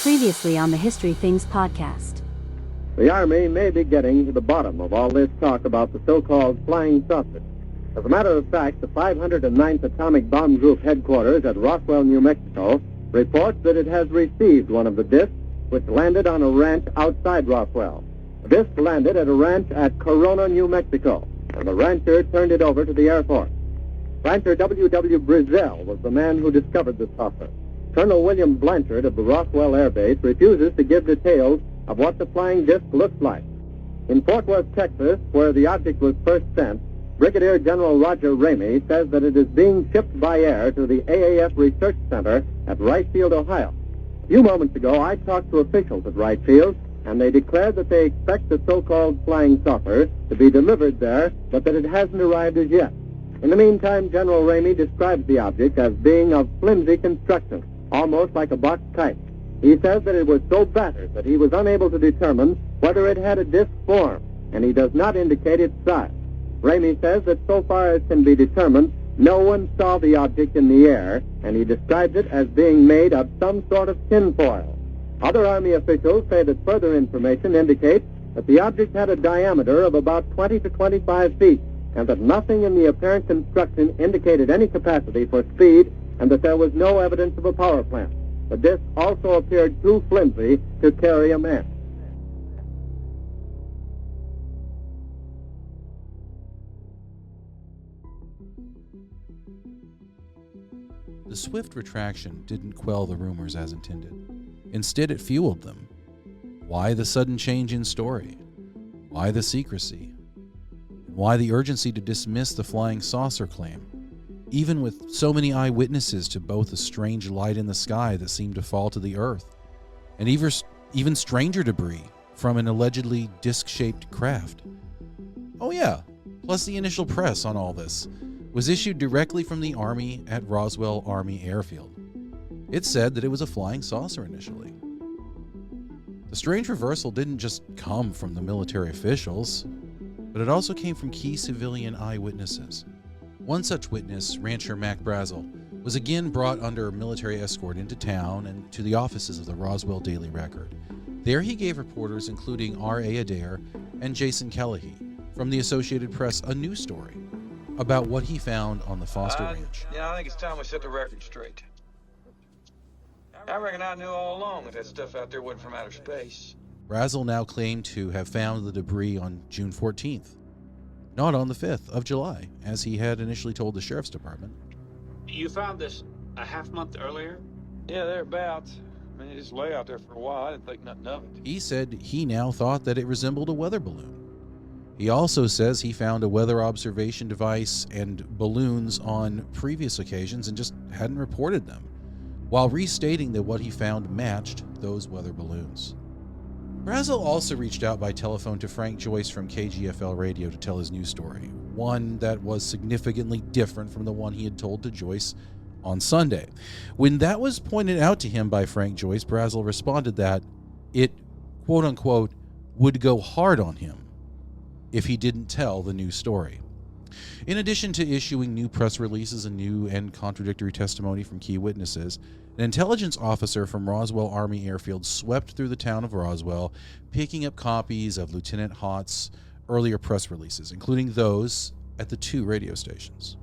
Previously on the History Things podcast. The Army may be getting to the bottom of all this talk about the so-called flying saucers. As a matter of fact, the 509th Atomic Bomb Group headquarters at Roswell, New Mexico, reports that it has received one of the discs which landed on a ranch outside Roswell. The disc landed at a ranch at Corona, New Mexico, and the rancher turned it over to the Air Force. Rancher W.W. Brazell was the man who discovered the saucer. Colonel William Blanchard of the Roswell Air Base refuses to give details of what the flying disc looks like. In Fort Worth, Texas, where the object was first sent, Brigadier General Roger Ramey says that it is being shipped by air to the AAF Research Center at Wright Field, Ohio. A few moments ago, I talked to officials at Wright Field, and they declared that they expect the so-called flying saucer to be delivered there, but that it hasn't arrived as yet. In the meantime, General Ramey describes the object as being of flimsy construction, almost like a box kite. He says that it was so battered that he was unable to determine whether it had a disc form, and he does not indicate its size. Ramey says that so far as can be determined, no one saw the object in the air, and he describes it as being made of some sort of tinfoil. Other Army officials say that further information indicates that the object had a diameter of about 20 to 25 feet, and that nothing in the apparent construction indicated any capacity for speed, and that there was no evidence of a power plant. The disc also appeared too flimsy to carry a man. The swift retraction didn't quell the rumors as intended. Instead, it fueled them. Why the sudden change in story? Why the secrecy? Why the urgency to dismiss the flying saucer claim? Even with so many eyewitnesses to both the strange light in the sky that seemed to fall to the earth, and even stranger debris from an allegedly disc-shaped craft. Oh yeah, plus the initial press on all this was issued directly from the Army at Roswell Army Airfield. It said that it was a flying saucer initially. The strange reversal didn't just come from the military officials, but it also came from key civilian eyewitnesses. One such witness, rancher Mac Brazel, was again brought under military escort into town and to the offices of the Roswell Daily Record. There he gave reporters, including R.A. Adair and Jason Kellehy from the Associated Press, a news story about what he found on the Foster Ranch. Yeah, I think it's time we set the record straight. I reckon I knew all along that stuff out there wasn't from outer space. Brazel now claimed to have found the debris on June 14th, not on the 5th of July, as he had initially told the sheriff's department. You found this a half month earlier? Yeah, thereabouts. I mean, it just lay out there for a while. I didn't think nothing of it. He said he now thought that it resembled a weather balloon. He also says he found a weather observation device and balloons on previous occasions and just hadn't reported them, while restating that what he found matched those weather balloons. Brazel also reached out by telephone to Frank Joyce from KGFL Radio to tell his news story, one that was significantly different from the one he had told to Joyce on Sunday. When that was pointed out to him by Frank Joyce, Brazel responded that it, quote-unquote, would go hard on him if he didn't tell the new story. In addition to issuing new press releases and new and contradictory testimony from key witnesses, an intelligence officer from Roswell Army Airfield swept through the town of Roswell, picking up copies of Lieutenant Haught's earlier press releases, including those at the 2 radio stations.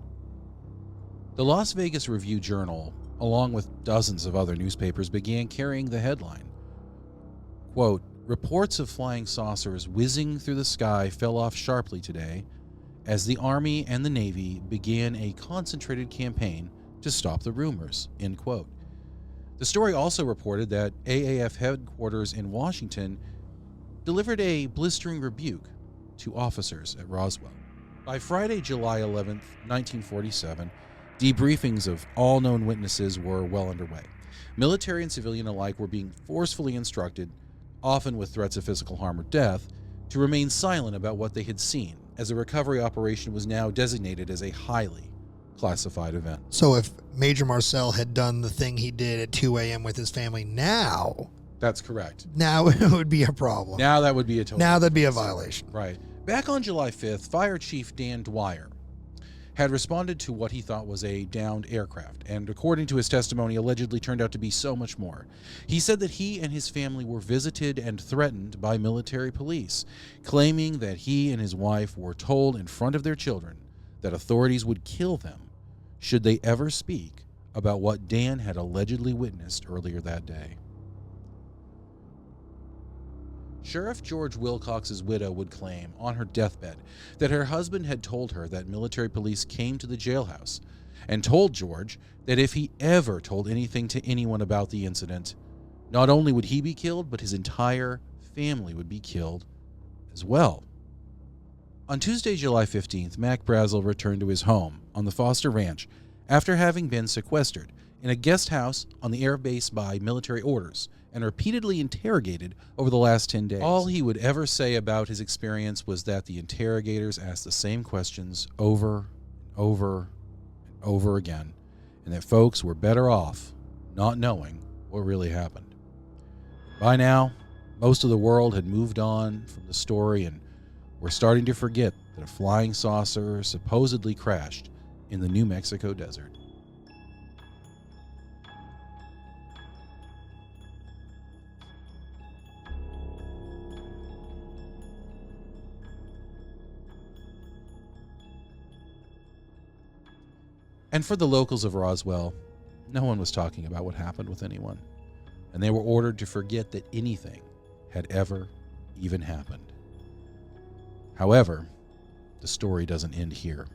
The Las Vegas Review-Journal, along with dozens of other newspapers, began carrying the headline, quote, "Reports of flying saucers whizzing through the sky fell off sharply today as the Army and the Navy began a concentrated campaign to stop the rumors," end quote. The story also reported that AAF headquarters in Washington delivered a blistering rebuke to officers at Roswell. By Friday, July 11th, 1947, debriefings of all known witnesses were well underway. Military and civilian alike were being forcefully instructed, often with threats of physical harm or death, to remain silent about what they had seen, as a recovery operation was now designated as a highly classified event. So if Major Marcel had done the thing he did at 2 a.m. with his family now... That's correct. Now it would be a problem. Now that would be a total... Now that'd be a violation. Right. Back on July 5th, Fire Chief Dan Dwyer had responded to what he thought was a downed aircraft, and according to his testimony, allegedly turned out to be so much more. He said that he and his family were visited and threatened by military police, claiming that he and his wife were told in front of their children that authorities would kill them should they ever speak about what Dan had allegedly witnessed earlier that day. Sheriff George Wilcox's widow would claim on her deathbed that her husband had told her that military police came to the jailhouse and told George that if he ever told anything to anyone about the incident, not only would he be killed, but his entire family would be killed as well. On Tuesday, July 15th, Mac Brazel returned to his home on the Foster Ranch after having been sequestered in a guest house on the air base by military orders and repeatedly interrogated over the last 10 days. All he would ever say about his experience was that the interrogators asked the same questions over and over and over again, and that folks were better off not knowing what really happened. By now, most of the world had moved on from the story and were starting to forget that a flying saucer supposedly crashed in the New Mexico desert. And for the locals of Roswell, no one was talking about what happened with anyone, and they were ordered to forget that anything had ever even happened. However, the story doesn't end here.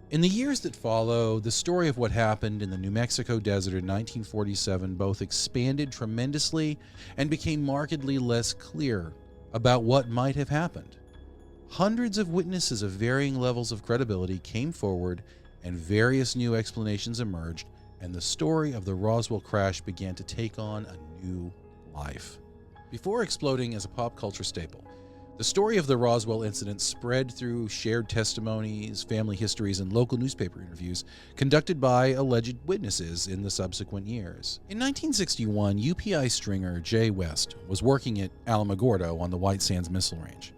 In the years that follow, the story of what happened in the New Mexico desert in 1947 both expanded tremendously and became markedly less clear about what might have happened. Hundreds of witnesses of varying levels of credibility came forward, and various new explanations emerged, and the story of the Roswell crash began to take on a new life. Before exploding as a pop culture staple, the story of the Roswell incident spread through shared testimonies, family histories, and local newspaper interviews conducted by alleged witnesses in the subsequent years. In 1961, UPI stringer Jay West was working at Alamogordo on the White Sands Missile Range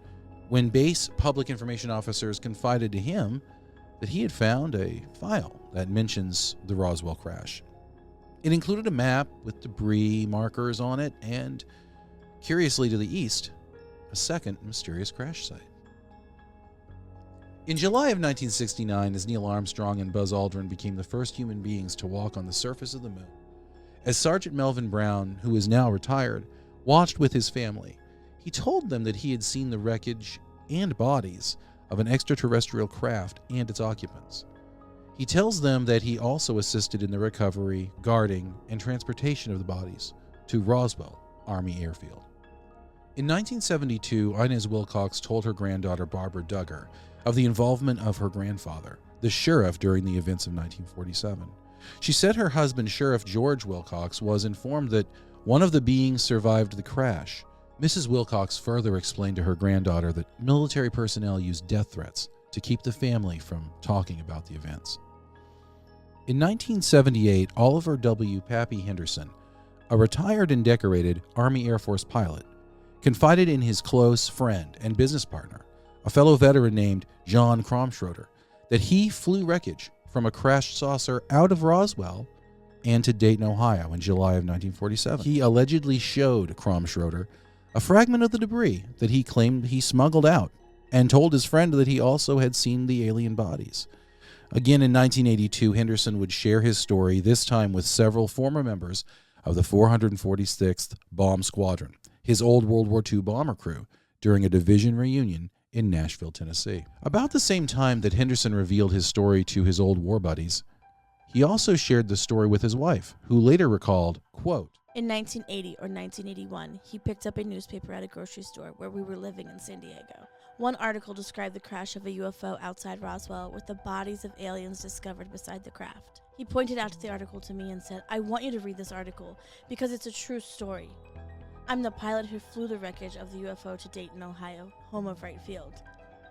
when base public information officers confided to him that he had found a file that mentions the Roswell crash. It included a map with debris markers on it and, curiously to the east, a second mysterious crash site. In July of 1969, as Neil Armstrong and Buzz Aldrin became the first human beings to walk on the surface of the moon, as Sergeant Melvin Brown, who is now retired, watched with his family, he told them that he had seen the wreckage and bodies of an extraterrestrial craft and its occupants. He tells them that he also assisted in the recovery, guarding, and transportation of the bodies to Roswell Army Airfield. In 1972, Inez Wilcox told her granddaughter Barbara Duggar of the involvement of her grandfather, the sheriff, during the events of 1947. She said her husband, Sheriff George Wilcox, was informed that one of the beings survived the crash. Mrs. Wilcox further explained to her granddaughter that military personnel used death threats to keep the family from talking about the events. In 1978, Oliver W. Pappy Henderson, a retired and decorated Army Air Force pilot, confided in his close friend and business partner, a fellow veteran named John Kromschroeder, that he flew wreckage from a crashed saucer out of Roswell and to Dayton, Ohio in July of 1947. He allegedly showed Kromschroeder a fragment of the debris that he claimed he smuggled out and told his friend that he also had seen the alien bodies. Again in 1982, Henderson would share his story, this time with several former members of the 446th Bomb Squadron, his old World War II bomber crew, during a division reunion in Nashville, Tennessee. About the same time that Henderson revealed his story to his old war buddies, he also shared the story with his wife, who later recalled, quote, "In 1980 or 1981, he picked up a newspaper at a grocery store where we were living in San Diego. One article described the crash of a UFO outside Roswell with the bodies of aliens discovered beside the craft. He pointed out the article to me and said, 'I want you to read this article because it's a true story. I'm the pilot who flew the wreckage of the UFO to Dayton, Ohio, home of Wright Field.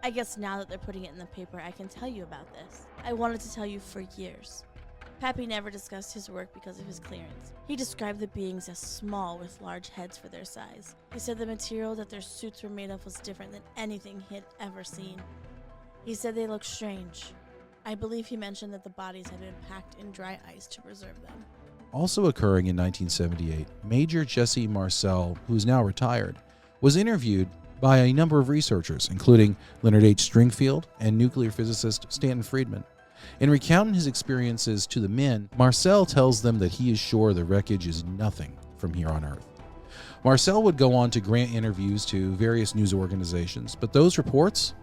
I guess now that they're putting it in the paper, I can tell you about this. I wanted to tell you for years.' Pappy never discussed his work because of his clearance. He described the beings as small with large heads for their size. He said the material that their suits were made of was different than anything he had ever seen. He said they looked strange, I believe he mentioned that the bodies had been packed in dry ice to preserve them. Also occurring in 1978, Major Jesse Marcel, who is now retired, was interviewed by a number of researchers, including Leonard H. Stringfield and nuclear physicist Stanton Friedman. In recounting his experiences to the men, Marcel tells them that he is sure the wreckage is nothing from here on Earth. Marcel would go on to grant interviews to various news organizations, but those reports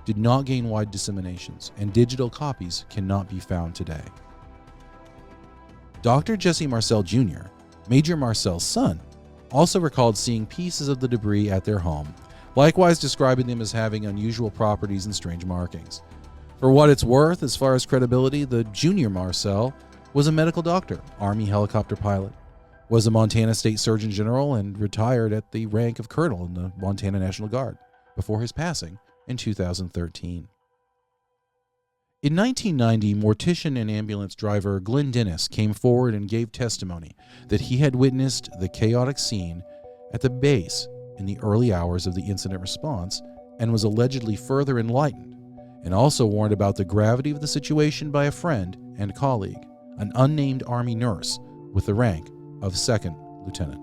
did not gain wide disseminations, and digital copies cannot be found today. Dr. Jesse Marcel Jr., Major Marcel's son, also recalled seeing pieces of the debris at their home, likewise describing them as having unusual properties and strange markings. For what it's worth, as far as credibility, the junior Marcel was a medical doctor, Army helicopter pilot, was a Montana State Surgeon General, and retired at the rank of colonel in the Montana National Guard before his passing in 2013. In 1990, mortician and ambulance driver Glenn Dennis came forward and gave testimony that he had witnessed the chaotic scene at the base in the early hours of the incident response and was allegedly further enlightened, and also warned about the gravity of the situation by a friend and colleague, an unnamed Army nurse with the rank of second lieutenant.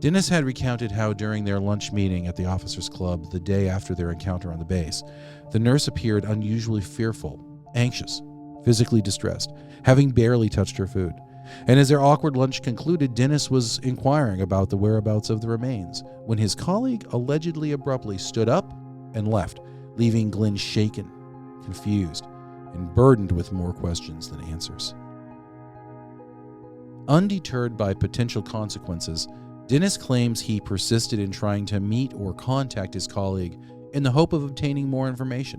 Dennis had recounted how during their lunch meeting at the officers' club the day after their encounter on the base, the nurse appeared unusually fearful, anxious, physically distressed, having barely touched her food. And as their awkward lunch concluded, Dennis was inquiring about the whereabouts of the remains when his colleague allegedly abruptly stood up and left, leaving Glenn shaken, confused, and burdened with more questions than answers. Undeterred by potential consequences, Dennis claims he persisted in trying to meet or contact his colleague in the hope of obtaining more information.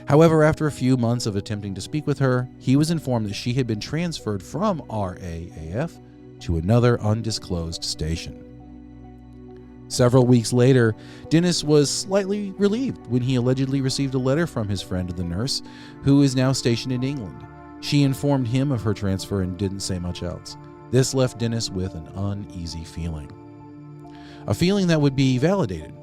However, after a few months of attempting to speak with her, he was informed that she had been transferred from RAAF to another undisclosed station. Several weeks later, Dennis was slightly relieved when he allegedly received a letter from his friend, the nurse, who is now stationed in England. She informed him of her transfer and didn't say much else. This left Dennis with an uneasy feeling. A feeling that would be validated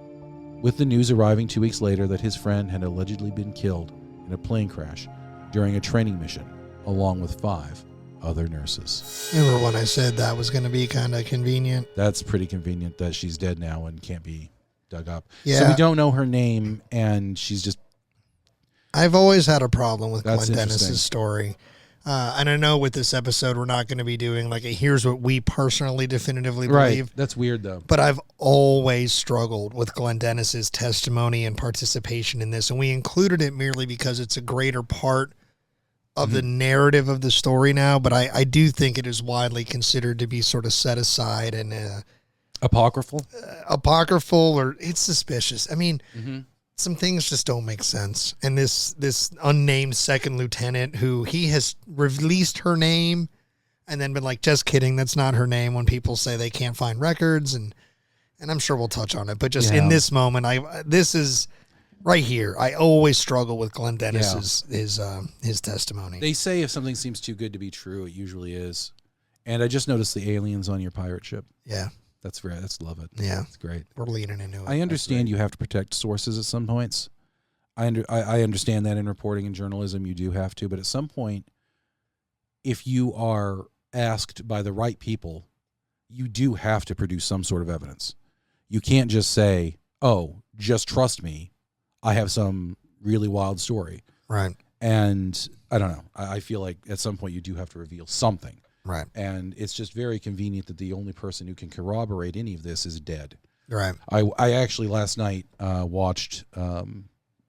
with the news arriving 2 weeks later that his friend had allegedly been killed in a plane crash during a training mission, along with 5 other nurses. Remember when I said that was going to be kind of convenient? That's pretty convenient that she's dead now and can't be dug up. Yeah. So we don't know her name, and she's just... I've always had a problem with That's Glenn Dennis's story. And I know with this episode, we're not going to be doing like a here's what we personally definitively believe. Right. That's weird, though. But I've always struggled with Glenn Dennis's testimony and participation in this. And we included it merely because it's a greater part of the narrative of the story now. But I do think it is widely considered to be sort of set aside and Apocryphal? Apocryphal, or it's suspicious. I mean, some things just don't make sense. And this unnamed second lieutenant who he has released her name and then been like, just kidding, that's not her name when people say they can't find records. And I'm sure we'll touch on it. But just in this moment, this is right here. I always struggle with Glenn Dennis's his testimony. They say if something seems too good to be true, it usually is. And I just noticed the aliens on your pirate ship. Yeah. That's right. That's love it. Yeah. It's great. We're leaning into it. I understand you have to protect sources at some points. I understand that in reporting and journalism you do have to, but at some point, if you are asked by the right people, you do have to produce some sort of evidence. You can't just say, oh, just trust me. I have some really wild story. Right. And I don't know. I feel like at some point you do have to reveal something. Right. And it's just very convenient that the only person who can corroborate any of this is dead. Right. I actually last night watched,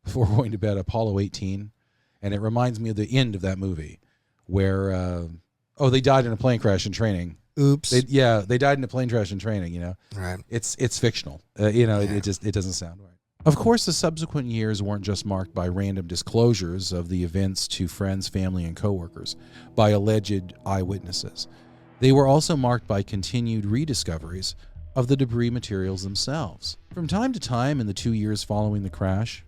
before going to bed, Apollo 18, and it reminds me of the end of that movie where, they died in a plane crash in training. Oops. They died in a plane crash in training, you know. Right. It's fictional. It doesn't sound right. Of course, the subsequent years weren't just marked by random disclosures of the events to friends, family, and coworkers by alleged eyewitnesses. They were also marked by continued rediscoveries of the debris materials themselves. From time to time in the 2 years following the crash,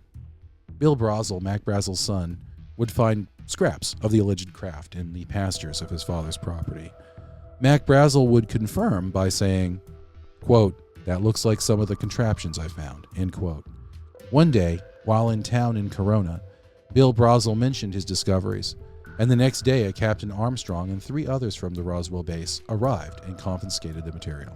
Bill Brazel, Mac Brazel's son, would find scraps of the alleged craft in the pastures of his father's property. Mac Brazel would confirm by saying, quote, "That looks like some of the contraptions I found," end quote. One day, while in town in Corona, Bill Brosel mentioned his discoveries, and the next day a Captain Armstrong and 3 others from the Roswell base arrived and confiscated the material.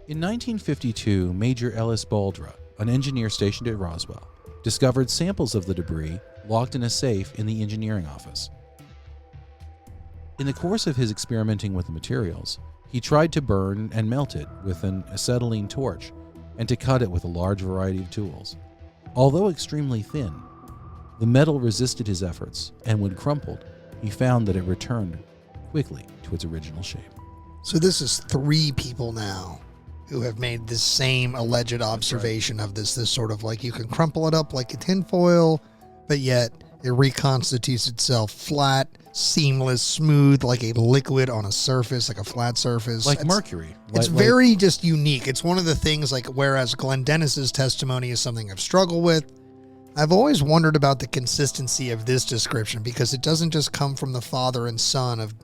In 1952, Major Ellis Baldra, an engineer stationed at Roswell, discovered samples of the debris locked in a safe in the engineering office. In the course of his experimenting with the materials, he tried to burn and melt it with an acetylene torch and to cut it with a large variety of tools. Although extremely thin, the metal resisted his efforts, and when crumpled, he found that it returned quickly to its original shape. So this is 3 people now who have made this same alleged observation of this sort of like you can crumple it up like a tinfoil, but yet it reconstitutes itself flat, seamless, smooth, like a liquid on a surface, like a flat surface. Like mercury. It's very just unique. It's one of the things, like, whereas Glenn Dennis's testimony is something I've struggled with, I've always wondered about the consistency of this description, because it doesn't just come from the father and son of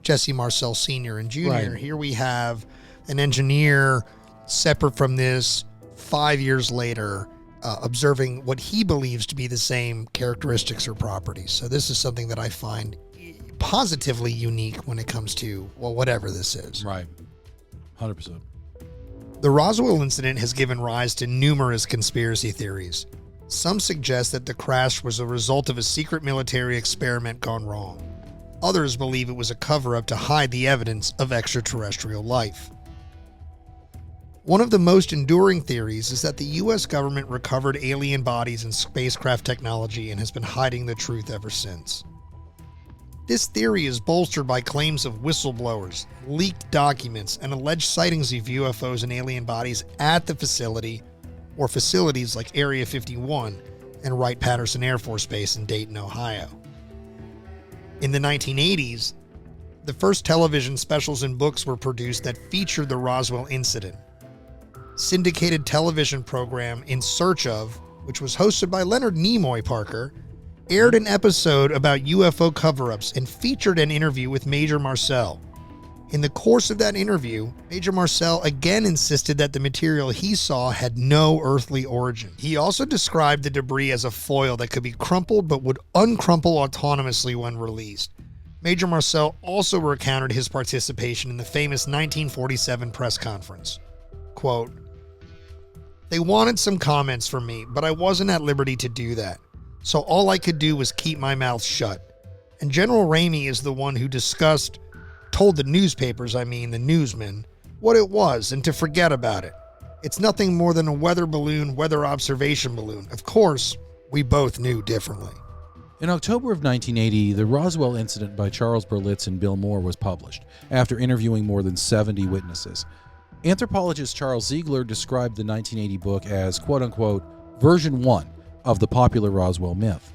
Jesse Marcel Sr. and Jr. Right. Here we have an engineer separate from this 5 years later, observing what he believes to be the same characteristics or properties. So this is something that I find positively unique when it comes to, well, whatever this is. Right. 100%. The Roswell incident has given rise to numerous conspiracy theories. Some suggest that the crash was a result of a secret military experiment gone wrong. Others believe it was a cover-up to hide the evidence of extraterrestrial life. One of the most enduring theories is that the U.S. government recovered alien bodies and spacecraft technology and has been hiding the truth ever since. This theory is bolstered by claims of whistleblowers, leaked documents, and alleged sightings of UFOs and alien bodies at the facility or facilities like Area 51 and Wright-Patterson Air Force Base in Dayton, Ohio. In the 1980s, the first television specials and books were produced that featured the Roswell incident. Syndicated television program In Search Of, which was hosted by Leonard Nimoy Parker, aired an episode about UFO cover-ups and featured an interview with Major Marcel. In the course of that interview, Major Marcel again insisted that the material he saw had no earthly origin. He also described the debris as a foil that could be crumpled but would uncrumple autonomously when released. Major Marcel also recounted his participation in the famous 1947 press conference. Quote, "They wanted some comments from me, but I wasn't at liberty to do that. So all I could do was keep my mouth shut. And General Ramey is the one who told the newspapers, the newsmen, what it was and to forget about it. It's nothing more than a weather observation balloon. Of course, we both knew differently." In October of 1980, the Roswell incident by Charles Berlitz and Bill Moore was published, after interviewing more than 70 witnesses. Anthropologist Charles Ziegler described the 1980 book as, quote-unquote, version 1 of the popular Roswell myth.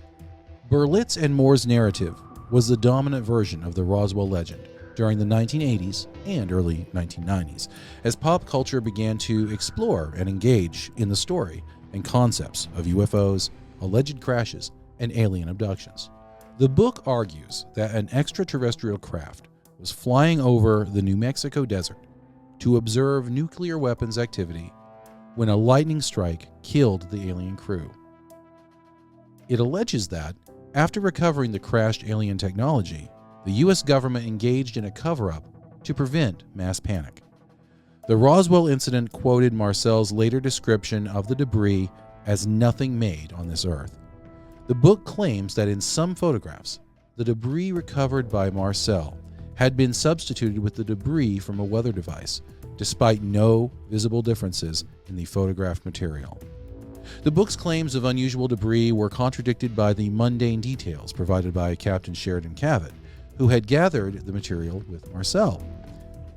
Berlitz and Moore's narrative was the dominant version of the Roswell legend during the 1980s and early 1990s, as pop culture began to explore and engage in the story and concepts of UFOs, alleged crashes, and alien abductions. The book argues that an extraterrestrial craft was flying over the New Mexico desert to observe nuclear weapons activity when a lightning strike killed the alien crew. It alleges that, after recovering the crashed alien technology, the U.S. government engaged in a cover-up to prevent mass panic. The Roswell incident quoted Marcel's later description of the debris as nothing made on this earth. The book claims that in some photographs, the debris recovered by Marcel had been substituted with the debris from a weather device, despite no visible differences in the photographed material. The book's claims of unusual debris were contradicted by the mundane details provided by Captain Sheridan Cavett, who had gathered the material with Marcel.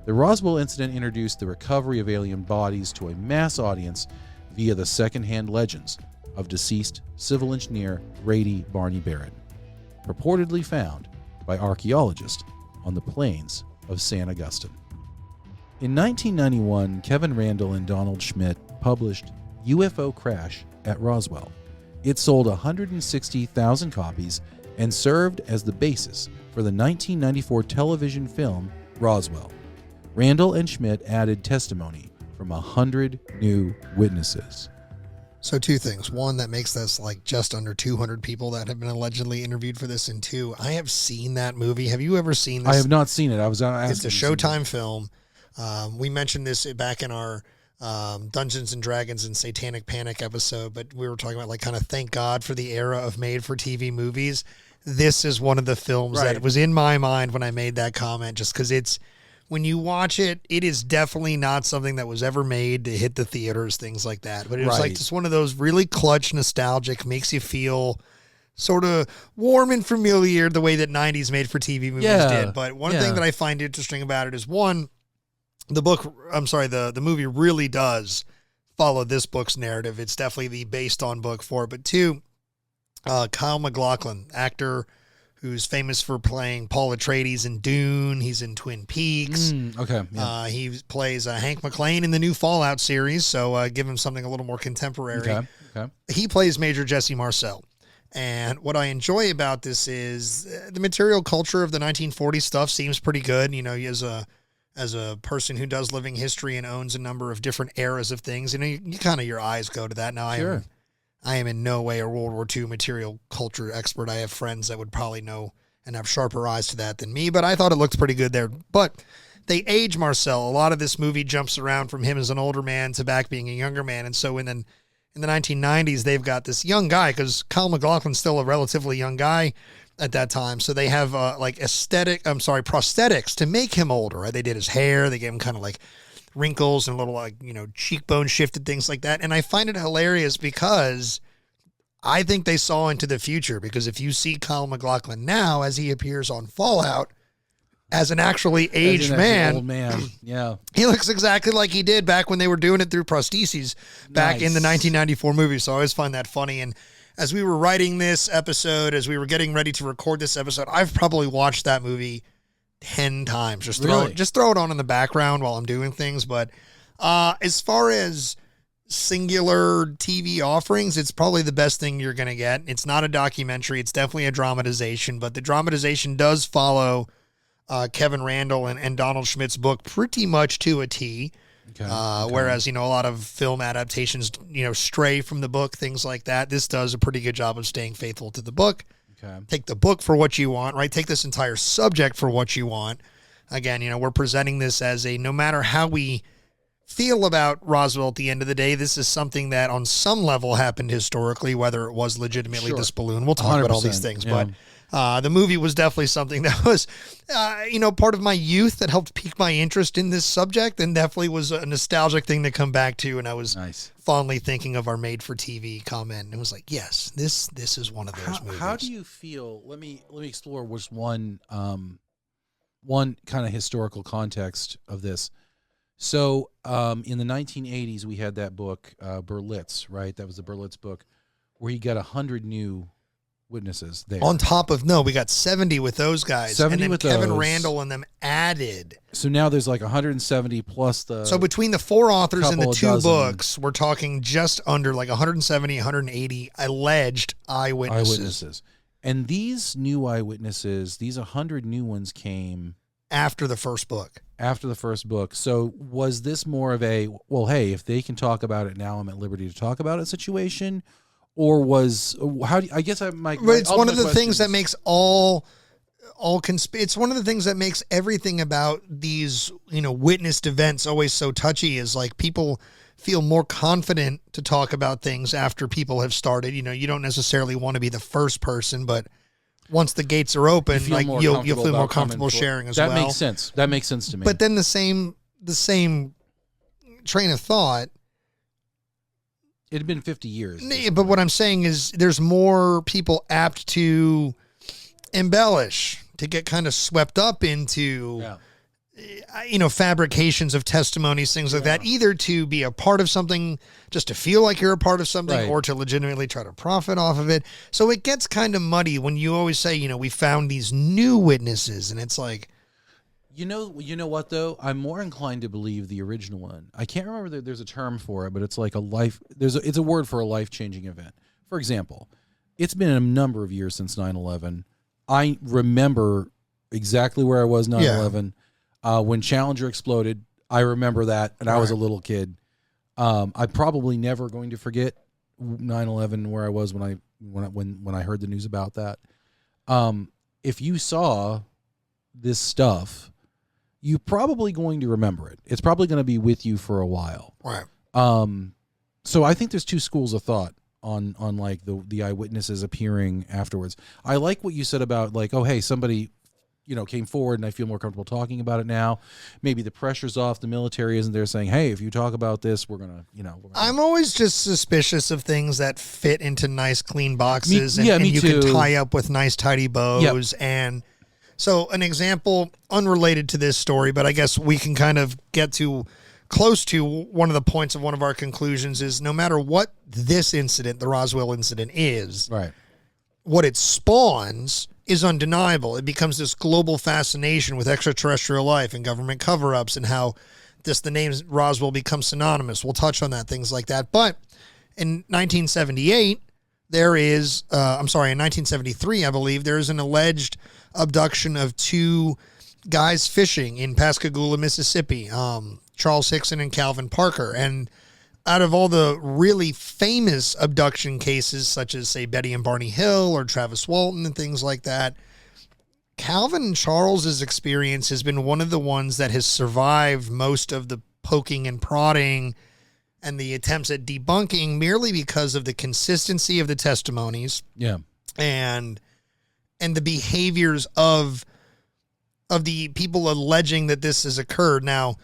The Roswell incident introduced the recovery of alien bodies to a mass audience via the second-hand legends of deceased civil engineer Grady Barney Barrett, purportedly found by archaeologists on the plains of San Augustine. In 1991, Kevin Randall and Donald Schmidt published UFO Crash at Roswell. It sold 160,000 copies and served as the basis for the 1994 television film Roswell. Randall and Schmidt added testimony from 100 new witnesses. So two things. One, that makes this like just under 200 people that have been allegedly interviewed for this. And two, I have seen that movie. Have you ever seen this? I have not seen it. I was asking. It's a Showtime film. We mentioned this back in our Dungeons and Dragons and Satanic Panic episode, but we were talking about like kind of thank God for the era of made-for-TV movies. This is one of the films that was in my mind when I made that comment, just because it's, when you watch it, it is definitely not something that was ever made to hit the theaters, things like that. But it was like just one of those really clutch, nostalgic, makes you feel sort of warm and familiar the way that 90s made-for-TV movies did. But one thing that I find interesting about it is, one, the movie really does follow this book's narrative. It's definitely the based on book for it. But two, Kyle MacLachlan, actor who's famous for playing Paul Atreides in Dune. He's in Twin Peaks. He plays Hank McClane in the new Fallout series, so give him something a little more contemporary. He plays Major Jesse Marcel. And what I enjoy about this is the material culture of the 1940s stuff seems pretty good. You know, as a person who does living history and owns a number of different eras of things, you know, you kind of, your eyes go to that. Now, I am in no way a World War II material culture expert. I have friends that would probably know and have sharper eyes to that than me, but I thought it looked pretty good there. But they age Marcel. A lot of this movie jumps around from him as an older man to back being a younger man. And so in the 1990s, they've got this young guy, because Kyle MacLachlan's still a relatively young guy at that time. So they have prosthetics to make him older, right? They did his hair. They gave him kind of like wrinkles and little, like, you know, cheekbone shifted, things like that. And I find it hilarious because I think they saw into the future, because if you see Kyle MacLachlan now as he appears on Fallout as an actually aged man, old man, he looks exactly like he did back when they were doing it through prostheses back in the 1994 movie. So I always find that funny. And as we were writing this episode, as we were getting ready to record this episode, I've probably watched that movie 10 times. Just throw it on in the background while I'm doing things. But as far as singular TV offerings, it's probably the best thing you're going to get. It's not a documentary. It's definitely a dramatization, but the dramatization does follow Kevin Randall and Donald Schmidt's book pretty much to a T. Whereas, you know, a lot of film adaptations, you know, stray from the book, things like that. This does a pretty good job of staying faithful to the book. Take the book for what you want, right? Take this entire subject for what you want. Again, you know, we're presenting this as no matter how we feel about Roswell at the end of the day, this is something that on some level happened historically, whether it was legitimately this balloon. We'll talk about all these things, but the movie was definitely something that was, you know, part of my youth that helped pique my interest in this subject, and definitely was a nostalgic thing to come back to. And I was fondly thinking of our made-for-TV comment, and it was like, yes, this is one of those movies. How do you feel? Let me explore just one kind of historical context of this. So in the 1980s, we had that book, Berlitz, right? That was the Berlitz book, where he got 100 new witnesses there. On top of, we got 70 with those guys. 70 and then with Kevin those. Randall and them added. So now there's like 170 plus the... So between the 4 authors and the 2 dozen books, we're talking just under like 170, 180 alleged eyewitnesses. And these new eyewitnesses, these 100 new ones came... after the first book. After the first book. So was this more of a, well, hey, if they can talk about it now, I'm at liberty to talk about it situation? Or was, how do you, I guess it's one of the things that makes it's one of the things that makes everything about these, you know, witnessed events always so touchy, is like people feel more confident to talk about things after people have started. You know, you don't necessarily want to be the first person, but once the gates are open, like you'll feel more comfortable sharing as well. That makes sense. That makes sense to me. But then the same train of thought, it had been 50 years. But what I'm saying is there's more people apt to embellish, to get kind of swept up into, you know, fabrications of testimonies, things like that, either to be a part of something, just to feel like you're a part of something, or to legitimately try to profit off of it. So it gets kind of muddy when you always say, you know, we found these new witnesses, and it's like... You know what, though? I'm more inclined to believe the original one. I can't remember there's a term for it, but it's like it's a word for a life-changing event. For example, it's been a number of years since 9/11. I remember exactly where I was 9/11. When Challenger exploded, I remember that, and I was a little kid. I'm probably never going to forget 9/11 where I was when I heard the news about that. If you saw this stuff, you're probably going to remember it. It's probably going to be with you for a while. Right. So I think there's two schools of thought on like the eyewitnesses appearing afterwards. I like what you said about like, oh, hey, somebody, came forward and I feel more comfortable talking about it now. Maybe the pressure's off. The military isn't there saying, hey, if you talk about this, we're going to, I'm always just suspicious of things that fit into nice, clean boxes me and you too. can tie up with nice, tidy bows. Yep. And so an example unrelated to this story, but I guess we can kind of get to close to one of the points of one of our conclusions is no matter what this incident, the Roswell incident is, right, what it spawns is undeniable. It becomes this global fascination with extraterrestrial life and government cover-ups and how the name Roswell becomes synonymous. We'll touch on that, things like that. But in 1978, in 1973, I believe, there is an alleged abduction of two guys fishing in Pascagoula, Mississippi, Charles Hickson and Calvin Parker. And out of all the really famous abduction cases, such as, say, Betty and Barney Hill or Travis Walton and things like that, Calvin and Charles's experience has been one of the ones that has survived most of the poking and prodding and the attempts at debunking merely because of the consistency of the testimonies. Yeah. And the behaviors of the people alleging that this has occurred. Now,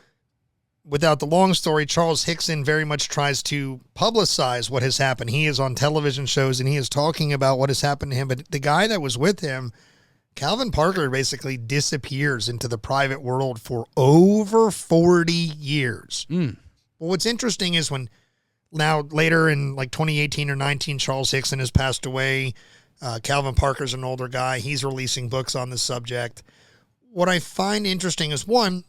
without the long story, Charles Hickson very much tries to publicize what has happened. He is on television shows and he is talking about what has happened to him. But the guy that was with him, Calvin Parker, basically disappears into the private world for over 40 years. Well, what's interesting is when now later in like 2018 or 19, Charles Hickson has passed away. Calvin Parker's an older guy. He's releasing books on the subject. What I find interesting is, one,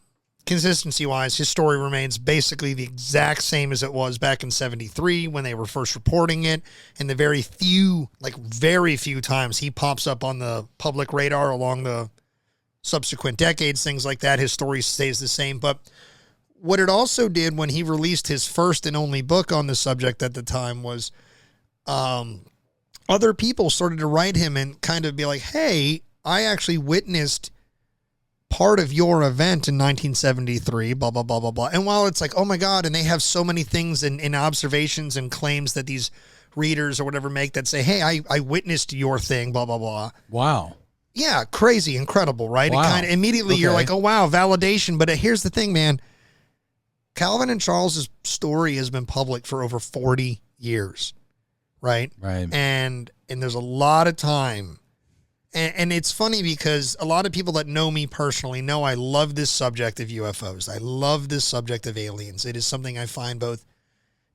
consistency-wise, his story remains basically the exact same as it was back in 73 when they were first reporting it. And the very few times he pops up on the public radar along the subsequent decades, things like that, his story stays the same. But what it also did when he released his first and only book on the subject at the time was other people started to write him and kind of be like, hey, I actually witnessed part of your event in 1973, blah, blah, blah, blah, blah. And while it's like, oh my God, and they have so many things and observations and claims that these readers or whatever make that say, hey, I witnessed your thing, blah, blah, blah. Wow. Yeah, crazy, incredible, right? Wow. It kind of immediately you're like, oh wow, validation. But here's the thing, man. Calvin and Charles's story has been public for over 40 years, right? Right. And there's a lot of time. And it's funny because a lot of people that know me personally know I love this subject of UFOs. I love this subject of aliens. It is something I find both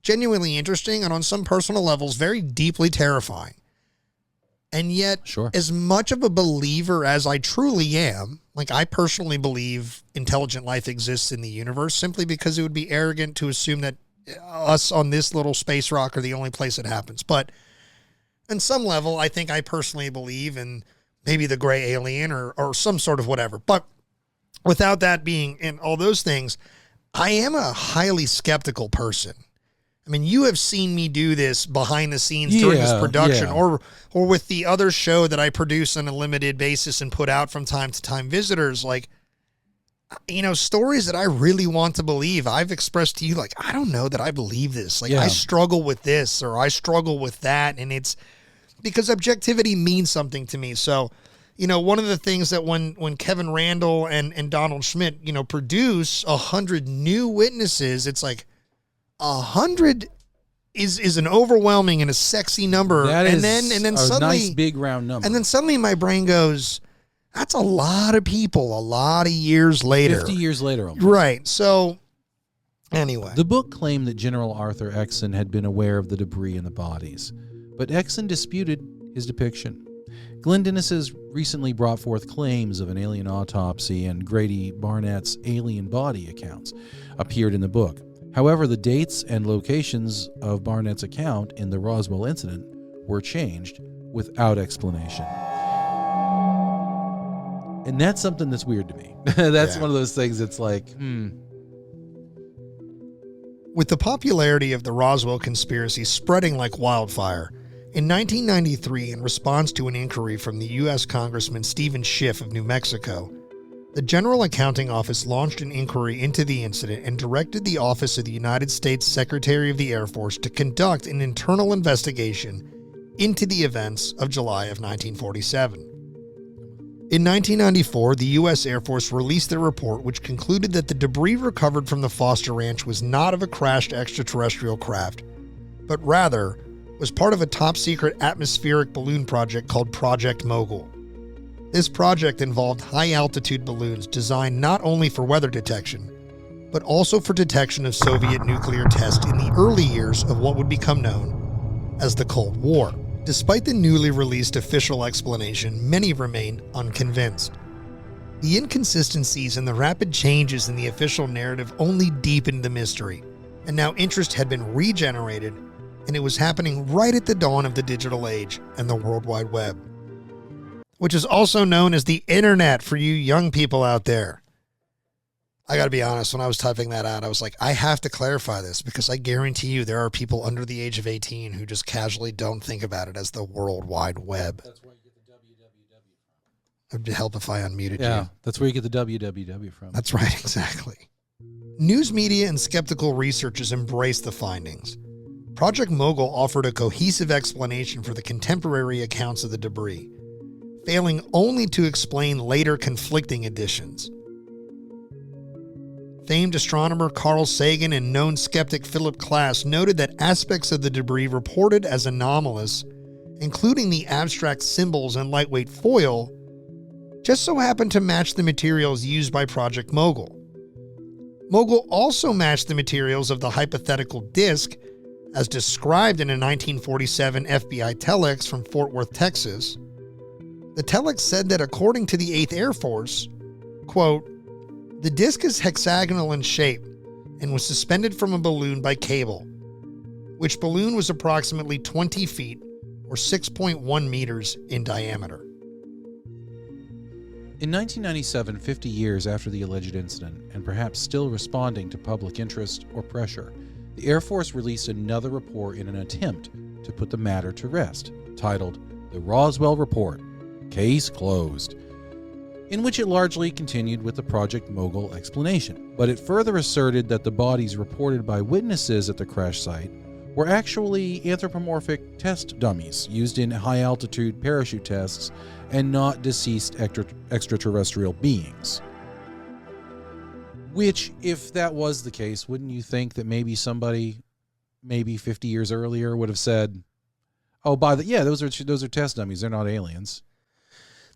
genuinely interesting and on some personal levels very deeply terrifying. And yet, Sure. as much of a believer as I truly am, like I personally believe intelligent life exists in the universe simply because it would be arrogant to assume that us on this little space rock are the only place it happens. But on some level, I think I personally believe in maybe the gray alien or some sort of whatever. But without that being in all those things, I am a highly skeptical person. I mean, you have seen me do this behind the scenes during this production or with the other show that I produce on a limited basis and put out from time to time visitors, like, stories that I really want to believe. I've expressed to you, like, I don't know that I believe this. Like, I struggle with this or I struggle with that. And it's because objectivity means something to me. So, one of the things that when Kevin Randall and Donald Schmidt, produce 100 new witnesses, it's like 100 is an overwhelming and a sexy number. That and is then a suddenly nice big round number. And then suddenly my brain goes, that's a lot of people, a lot of years later. 50 years later. Almost. Right. So anyway. The book claimed that General Arthur Exon had been aware of the debris in the bodies, but Exon disputed his depiction. Glenn Dennis has recently brought forth claims of an alien autopsy, and Grady Barnett's alien body accounts appeared in the book. However, the dates and locations of Barnett's account in the Roswell incident were changed without explanation. And that's something that's weird to me. That's one of those things that's like, With the popularity of the Roswell conspiracy spreading like wildfire, in 1993, in response to an inquiry from the U.S. Congressman Stephen Schiff of New Mexico, the General Accounting Office launched an inquiry into the incident and directed the Office of the United States Secretary of the Air Force to conduct an internal investigation into the events of July of 1947. In 1994, the U.S. Air Force released their report, which concluded that the debris recovered from the Foster Ranch was not of a crashed extraterrestrial craft, but rather was part of a top-secret atmospheric balloon project called Project Mogul. This project involved high-altitude balloons designed not only for weather detection, but also for detection of Soviet nuclear tests in the early years of what would become known as the Cold War. Despite the newly released official explanation, many remained unconvinced. The inconsistencies and the rapid changes in the official narrative only deepened the mystery, and now interest had been regenerated, and it was happening right at the dawn of the digital age and the World Wide Web, which is also known as the internet for you young people out there. I got to be honest, when I was typing that out, I was like, I have to clarify this because I guarantee you there are people under the age of 18 who just casually don't think about it as the World Wide Web. That's where you get the www It would help if I unmuted you. Yeah, that's where you get the www from. That's right, exactly. News media and skeptical researchers embraced the findings. Project Mogul offered a cohesive explanation for the contemporary accounts of the debris, failing only to explain later conflicting additions. Famed astronomer Carl Sagan and known skeptic Philip Klass noted that aspects of the debris reported as anomalous, including the abstract symbols and lightweight foil, just so happened to match the materials used by Project Mogul. Mogul also matched the materials of the hypothetical disk as described in a 1947 FBI telex from Fort Worth, Texas. The telex said that according to the 8th Air Force, quote, the disk is hexagonal in shape and was suspended from a balloon by cable, which balloon was approximately 20 feet or 6.1 meters in diameter. In 1997, 50 years after the alleged incident, and perhaps still responding to public interest or pressure, the Air Force released another report in an attempt to put the matter to rest, titled The Roswell Report, Case Closed, in which it largely continued with the Project Mogul explanation, but it further asserted that the bodies reported by witnesses at the crash site were actually anthropomorphic test dummies used in high-altitude parachute tests and not deceased extraterrestrial beings. Which, if that was the case, wouldn't you think that maybe somebody, maybe 50 years earlier, would have said, "Oh, those are test dummies. They're not aliens."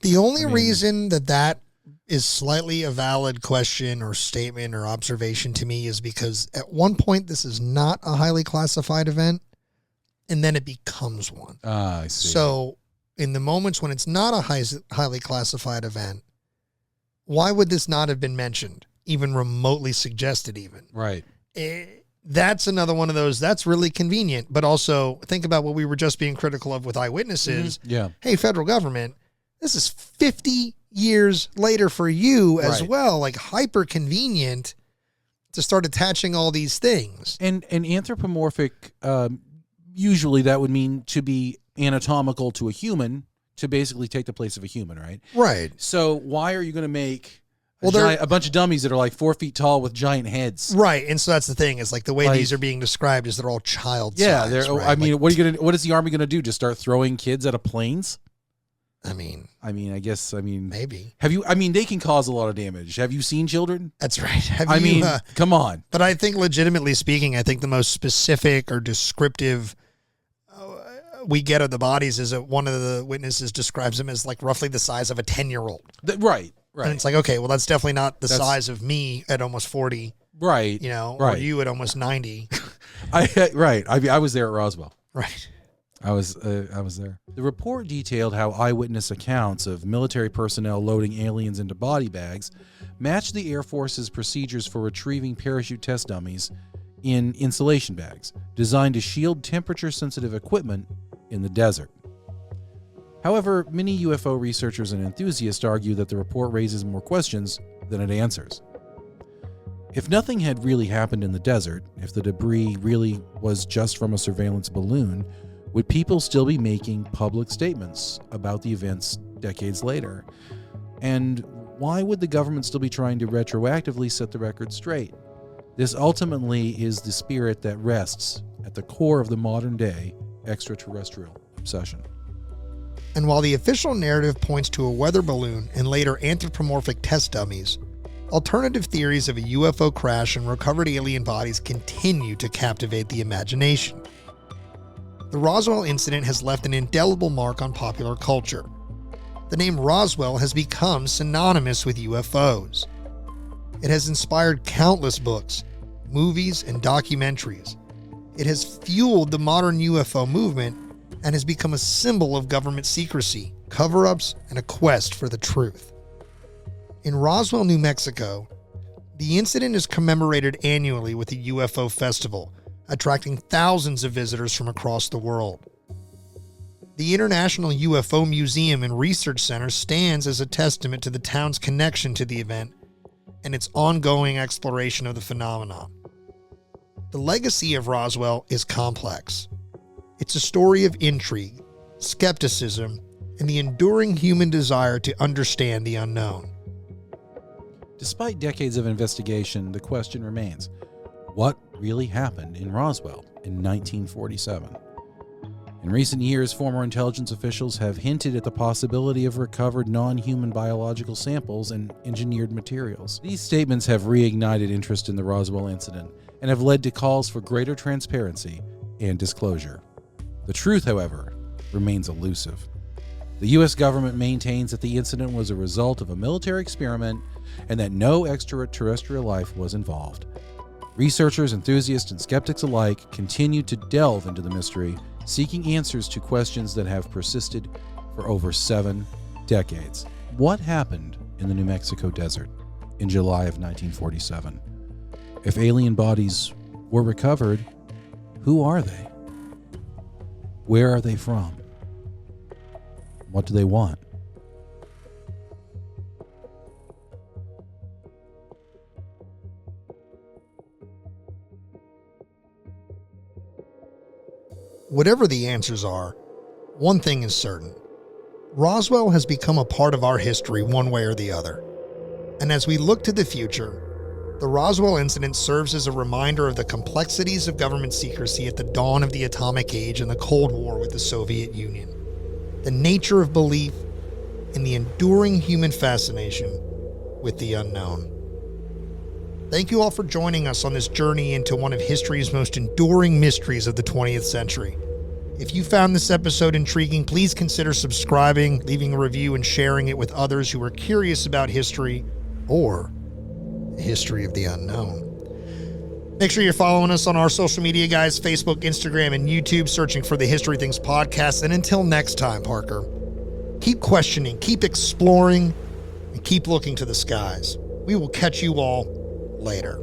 The only reason that is slightly a valid question or statement or observation to me is because at one point this is not a highly classified event, and then it becomes one. I see. So in the moments when it's not a highly classified event, why would this not have been mentioned, even remotely suggested even? Right. That's another one of those, that's really convenient, but also think about what we were just being critical of with eyewitnesses. Mm-hmm. Yeah. Hey, federal government, this is 50 years later for you as well, like hyper convenient to start attaching all these things. And anthropomorphic, usually that would mean to be anatomical to a human, to basically take the place of a human, right? Right. So why are you going to make a bunch of dummies that are like 4 feet tall with giant heads? Right. And so that's the thing, is like the way these are being described is they're all child size. Yeah. Right? I mean, what is the Army going to do? Just start throwing kids out of planes? I mean, maybe. They can cause a lot of damage. Have you seen children? That's right. Come on. But I think legitimately speaking, I think the most specific or descriptive we get of the bodies is that one of the witnesses describes them as like roughly the size of a 10-year-old. Right. And it's like, okay, well, that's definitely not the size of me at almost 40. Right. Or you at almost 90. I was there at Roswell. Right. I was there. The report detailed how eyewitness accounts of military personnel loading aliens into body bags matched the Air Force's procedures for retrieving parachute test dummies in insulation bags, designed to shield temperature-sensitive equipment in the desert. However, many UFO researchers and enthusiasts argue that the report raises more questions than it answers. If nothing had really happened in the desert, if the debris really was just from a surveillance balloon, would people still be making public statements about the events decades later? And why would the government still be trying to retroactively set the record straight? This ultimately is the spirit that rests at the core of the modern day extraterrestrial obsession. And while the official narrative points to a weather balloon and later anthropomorphic test dummies, alternative theories of a UFO crash and recovered alien bodies continue to captivate the imagination. The Roswell incident has left an indelible mark on popular culture. The name Roswell has become synonymous with UFOs. It has inspired countless books, movies, and documentaries. It has fueled the modern UFO movement and has become a symbol of government secrecy, cover-ups, and a quest for the truth. In Roswell, New Mexico, the incident is commemorated annually with a UFO festival, attracting thousands of visitors from across the world. The International UFO Museum and Research Center stands as a testament to the town's connection to the event and its ongoing exploration of the phenomenon. The legacy of Roswell is complex. It's a story of intrigue, skepticism, and the enduring human desire to understand the unknown. Despite decades of investigation, the question remains, what really happened in Roswell in 1947? In recent years, former intelligence officials have hinted at the possibility of recovered non-human biological samples and engineered materials. These statements have reignited interest in the Roswell incident and have led to calls for greater transparency and disclosure. The truth, however, remains elusive. The U.S. government maintains that the incident was a result of a military experiment and that no extraterrestrial life was involved. Researchers, enthusiasts, and skeptics alike continue to delve into the mystery, seeking answers to questions that have persisted for over 7 decades. What happened in the New Mexico desert in July of 1947? If alien bodies were recovered, who are they? Where are they from? What do they want? Whatever the answers are, one thing is certain. Roswell has become a part of our history one way or the other. And as we look to the future, the Roswell incident serves as a reminder of the complexities of government secrecy at the dawn of the atomic age and the Cold War with the Soviet Union, the nature of belief, and the enduring human fascination with the unknown. Thank you all for joining us on this journey into one of history's most enduring mysteries of the 20th century. If you found this episode intriguing, please consider subscribing, leaving a review, and sharing it with others who are curious about history or the history of the unknown. Make sure you're following us on our social media, guys, Facebook, Instagram, and YouTube, searching for the History Things podcast. And until next time, Parker, keep questioning, keep exploring, and keep looking to the skies. We will catch you all later.